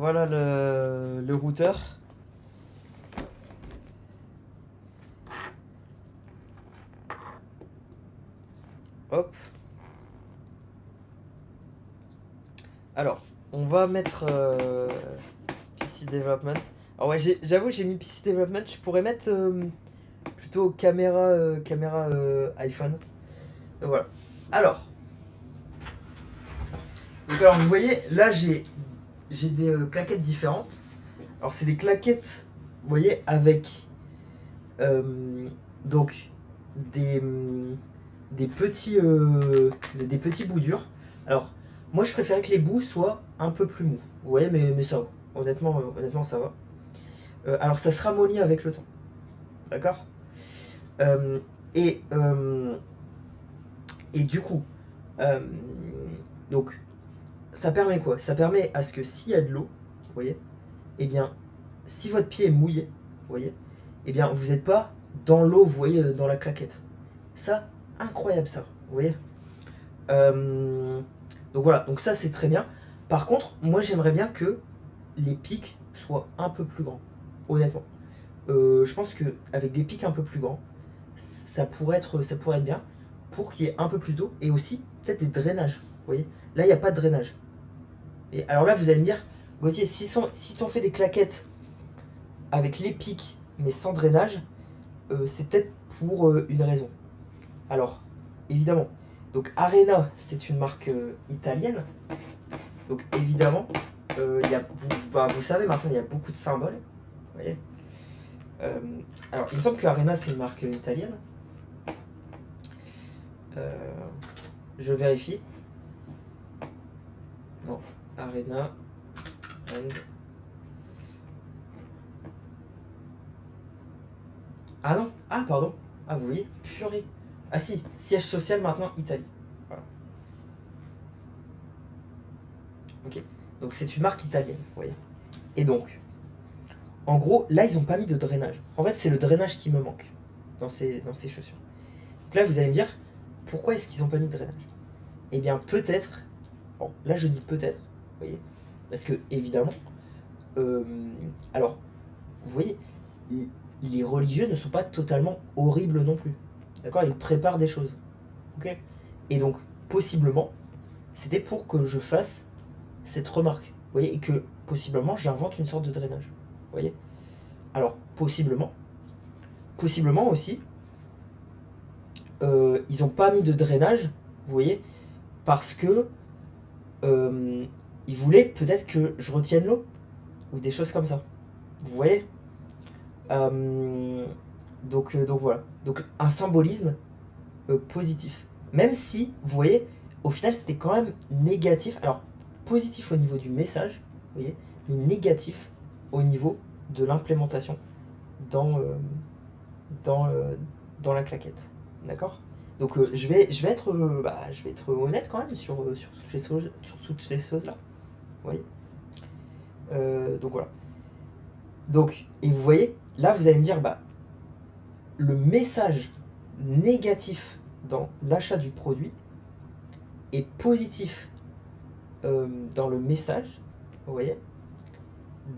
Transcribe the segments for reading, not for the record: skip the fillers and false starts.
voilà le routeur. Hop. Alors, on va mettre PC Development. Alors ouais, j'avoue, j'ai mis PC Development. Je pourrais mettre plutôt caméra iPhone. Donc voilà. Alors, vous voyez, là j'ai des claquettes différentes. Alors c'est des claquettes, vous voyez, avec donc des, des petits bouts durs. Alors moi je préférais que les bouts soient un peu plus mous. Vous voyez, mais ça va. Honnêtement ça va. Alors ça se ramollit avec le temps. D'accord. Euh, et, euh, et du coup, euh, donc ça permet quoi? Ça permet à ce que s'il y a de l'eau, vous voyez, eh bien, si votre pied est mouillé, vous voyez, eh bien, vous n'êtes pas dans l'eau, vous voyez, dans la claquette. Ça, incroyable ça, vous voyez. Euh, donc voilà, donc ça c'est très bien. Par contre, moi j'aimerais bien que les pics soient un peu plus grands, honnêtement. Je pense qu'avec des pics un peu plus grands, ça pourrait être bien pour qu'il y ait un peu plus d'eau et aussi peut-être des drainages, vous voyez. Là, il n'y a pas de drainage. Et alors là, vous allez me dire, Gauthier, si t'en fais des claquettes avec les pics mais sans drainage, c'est peut-être pour une raison. Alors, évidemment, donc Arena, c'est une marque italienne. Donc évidemment, vous savez maintenant, il y a beaucoup de symboles. Vous voyez. Alors, il me semble que Arena, c'est une marque italienne. Je vérifie. Non, Arena. Ah non, ah pardon. Ah vous voyez, purée. Ah si, siège social maintenant Italie. Voilà. Ok. Donc c'est une marque italienne, vous voyez. Et donc, en gros, là ils ont pas mis de drainage. En fait, c'est le drainage qui me manque dans ces chaussures. Donc là, vous allez me dire, pourquoi est-ce qu'ils ont pas mis de drainage? Eh bien, peut-être. Bon, là je dis peut-être, vous voyez. Parce que, évidemment, euh, alors, vous voyez, les religieux ne sont pas totalement horribles non plus. D'accord. Ils préparent des choses. Ok. Et donc, possiblement, c'était pour que je fasse cette remarque. Vous voyez. Et que, possiblement, j'invente une sorte de drainage. Vous voyez. Alors, possiblement aussi, ils n'ont pas mis de drainage, vous voyez, parce que ils voulaient peut-être que je retienne l'eau. Ou des choses comme ça. Vous voyez. Donc voilà. Donc un symbolisme positif. Même si, vous voyez, au final c'était quand même négatif. Alors, positif au niveau du message, vous voyez, mais négatif au niveau de l'implémentation dans, dans, dans la claquette. D'accord. Donc je vais être honnête quand même sur toutes ces choses-là. Vous voyez. Donc voilà. Donc, et vous voyez, là vous allez me dire, le message négatif dans l'achat du produit est positif dans le message, vous voyez.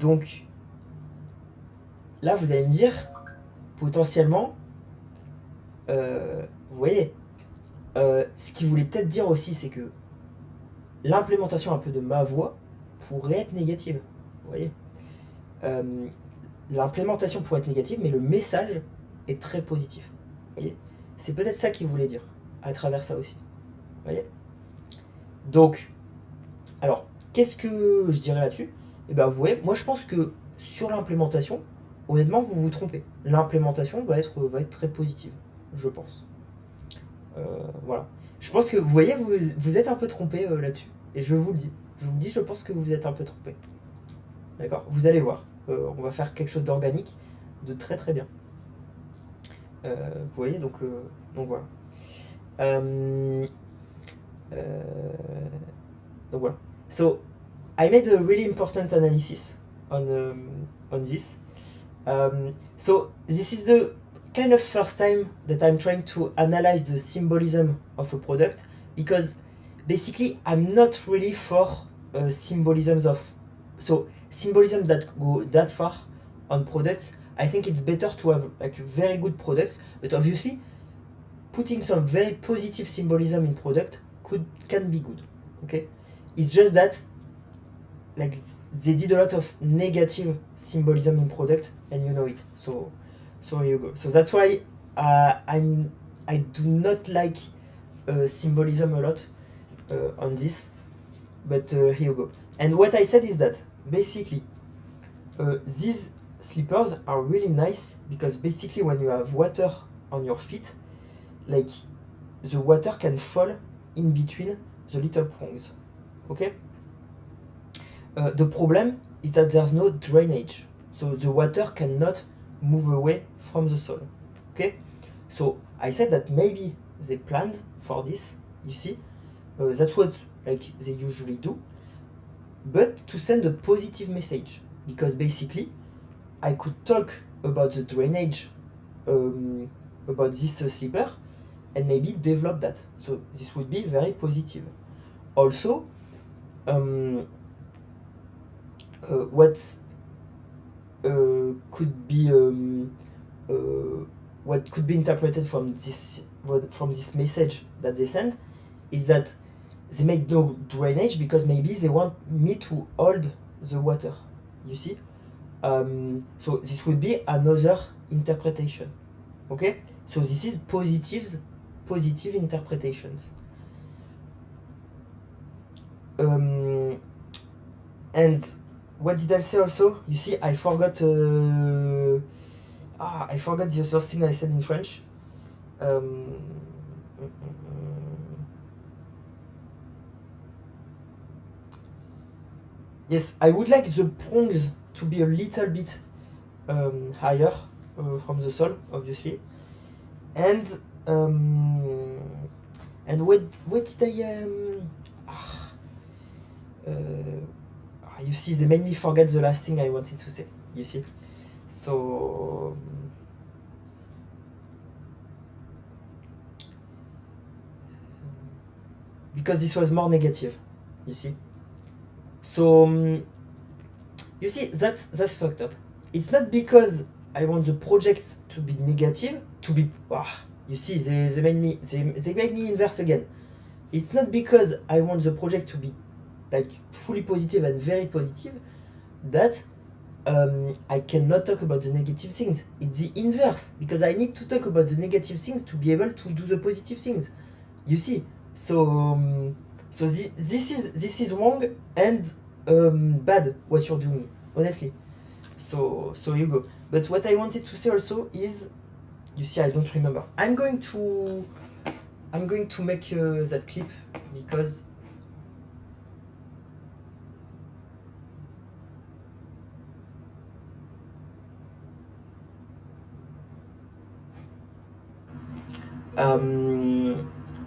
Donc, là vous allez me dire, potentiellement, vous voyez, ce qu'il voulait peut-être dire aussi, c'est que l'implémentation un peu de ma voix pourrait être négative, vous voyez. L'implémentation pourrait être négative, mais le message est très positif. Vous voyez. C'est peut-être ça qu'il voulait dire à travers ça aussi. Vous voyez. Donc, alors, qu'est-ce que je dirais là-dessus? Eh bien, vous voyez, moi je pense que sur l'implémentation, honnêtement, vous vous trompez. L'implémentation va être très positive, je pense. Voilà. Je pense que, vous voyez, vous êtes un peu trompé là-dessus. Et je vous le dis. Je vous le dis, je pense que vous êtes un peu trompé. D'accord. Vous allez voir. On va faire quelque chose d'organique, de très très bien. Vous voyez, donc voilà. Donc voilà. So, I made a really important analysis on this. So, this is the kind of first time that I'm trying to analyze the symbolism of a product, because basically I'm not really for symbolisms of. So, symbolism that go that far on products, I think it's better to have like a very good product, but obviously putting some very positive symbolism in product can be good. Okay, it's just that like they did a lot of negative symbolism in product, and you know it. So here you go. So that's why I do not like symbolism a lot on this, but here you go. And what I said is that basically these slippers are really nice because basically when you have water on your feet, like the water can fall in between the little prongs. Okay. The problem is that there's no drainage, so the water cannot move away from the sole. Okay, so I said that maybe they planned for this. You see, that's what like they usually do, but to send a positive message, because basically I could talk about the drainage about this slipper and maybe develop that. So this would be very positive. Also, what could be what could be interpreted from this message that they send is that they make no drainage because maybe they want me to hold the water. You see, so this would be another interpretation. Okay, so this is positive interpretations. And what did I say also? You see, I forgot the other thing I said in French. Yes, I would like the prongs to be a little bit higher from the sole, obviously. And what did I you see, they made me forget the last thing I wanted to say. You see, so because this was more negative. You see, so you see that's fucked up. It's not because I want the project to be negative, to be you see, they made me inverse again. It's not because I want the project to be like fully positive and very positive that I cannot talk about the negative things. It's the inverse, because I need to talk about the negative things to be able to do the positive things. You see, so this is wrong and bad what you're doing, honestly. So you go. But what I wanted to say also is, you see, I don't remember. I'm going to make that clip because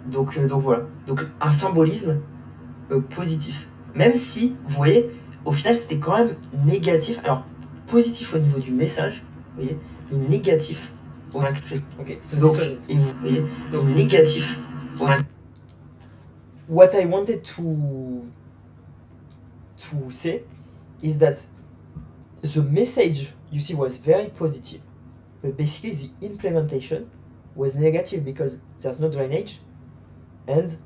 donc voilà. Donc un symbolisme positif. Même si, vous voyez, au final c'était quand même négatif. Alors, positif au niveau du message, vous voyez, mais négatif. Voilà quelque chose. Ok, donc, et vous voyez, donc négatif. Voilà. What I wanted to say is that the message, you see, was very positive. But basically the implementation was negative because there's no drainage, and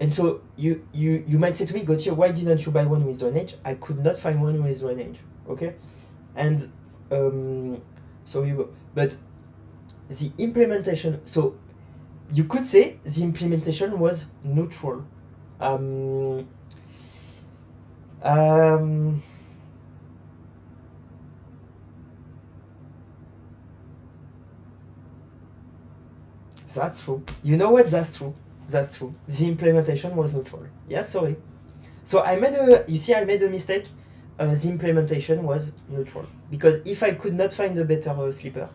so you might say to me, Gauthier, why didn't you buy one with drainage? I could not find one with drainage. Okay, and so you go. But the implementation, so you could say the implementation was neutral. That's true. You know what? That's true. That's true. The implementation was neutral. Yeah, sorry. So I made a mistake. The implementation was neutral. Because if I could not find a better slipper,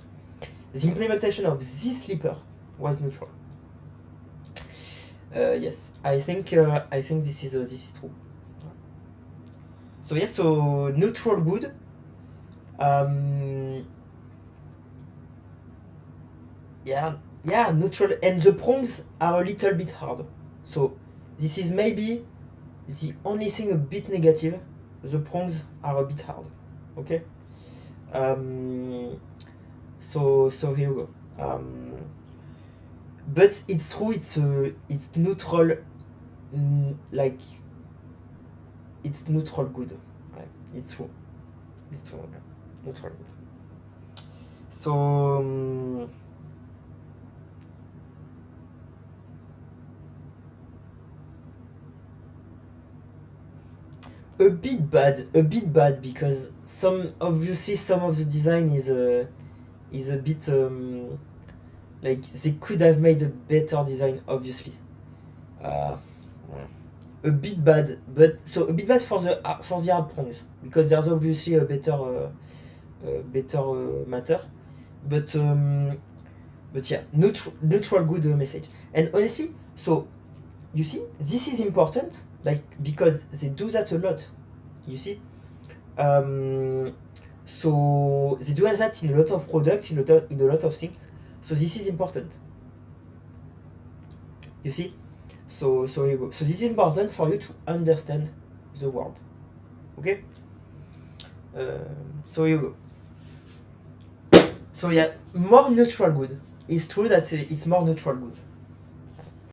the implementation of this slipper was neutral. Yes, I think this is true. So yes, so neutral good. Yeah, neutral, and the prongs are a little bit hard. So this is maybe the only thing a bit negative the prongs are a bit hard. Okay. So here you go. But it's true. It's neutral. Like it's neutral good. Right? It's true. It's true. Yeah. Neutral good. So. A bit bad because obviously some of the design is a bit like they could have made a better design, obviously. A bit bad, but so a bit bad for the hard prongs because there's obviously a better matter, but yeah, neutral good message. And honestly, so you see, this is important, like because they do that a lot. You see, so they do that in a lot of products, in a lot of things. So this is important. You see, so here you go. So this is important for you to understand the world. Okay. So here you go. So yeah, more neutral good. It's true that it's more neutral good.